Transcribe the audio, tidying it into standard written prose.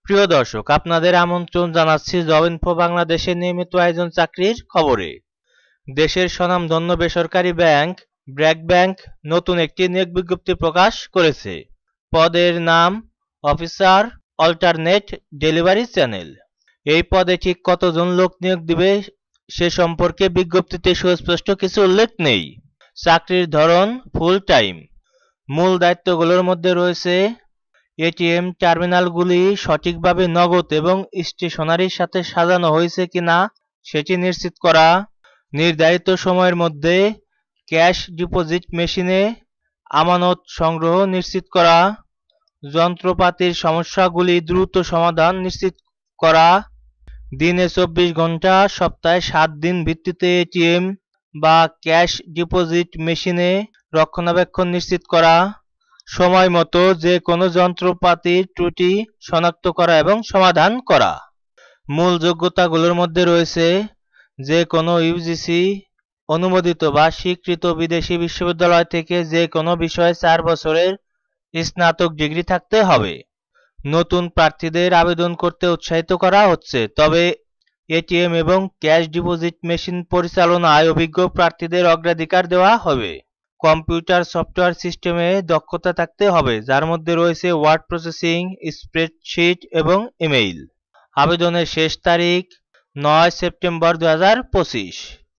প্রিয় দর্শক, আপনাদের আমন্ত্রণ জানাচ্ছি জব ইনফো বাংলাদেশের নিয়মিত আয়োজন চাকরির খবরে। দেশের স্বনামধন্য বেসরকারি ব্যাংক ব্র্যাক ব্যাংক নতুন একটি নিয়োগ বিজ্ঞপ্তি প্রকাশ করেছে। পদের নাম অফিসার অল্টারনেট ডেলিভারি চ্যানেল। এই পদে ঠিক কতজন লোক নিয়োগ দিবে সে সম্পর্কে বিজ্ঞপ্তিতে সুস্পষ্ট কিছু উল্লেখ নেই। চাকরির ধরন ফুল টাইম। মূল দায়িত্বগুলোর মধ্যে রয়েছে এটিএম টার্মিনালগুলি সঠিকভাবে নগদ এবং স্টেশনারির সাথে সাজানো হয়েছে কিনা সেটি নিশ্চিত করা, নির্ধারিত সময়ের মধ্যে ক্যাশ ডিপোজিট মেশিনে আমানত সংগ্রহ নিশ্চিত করা, যন্ত্রপাতির সমস্যাগুলি দ্রুত সমাধান নিশ্চিত করা, দিনে 24 ঘন্টা সপ্তাহে 7 দিন ভিত্তিতে এটিএম বা ক্যাশ ডিপোজিট মেশিনে রক্ষণাবেক্ষণ নিশ্চিত করা, সময় মতো যে কোনো যন্ত্রপাতির ত্রুটি শনাক্ত করা এবং সমাধান করা। মূল যোগ্যতাগুলোর মধ্যে রয়েছে যে কোনো ইউজিসি অনুমোদিত বা স্বীকৃত বিদেশি বিশ্ববিদ্যালয় থেকে যে কোনো বিষয়ে 4 বছরের স্নাতক ডিগ্রি থাকতে হবে। নতুন প্রার্থীদের আবেদন করতে উৎসাহিত করা হচ্ছে, তবে এটিএম এবং ক্যাশ ডিপোজিট মেশিন পরিচালনায় অভিজ্ঞ প্রার্থীদের অগ্রাধিকার দেওয়া হবে। কম্পিউটার সফটওয়্যার সিস্টেমে দক্ষতা থাকতে হবে, যার মধ্যে রয়েছে ওয়ার্ড প্রসেসিং, স্প্রেডশিট এবং ইমেইল। আবেদনের শেষ তারিখ 9 সেপ্টেম্বর 2025।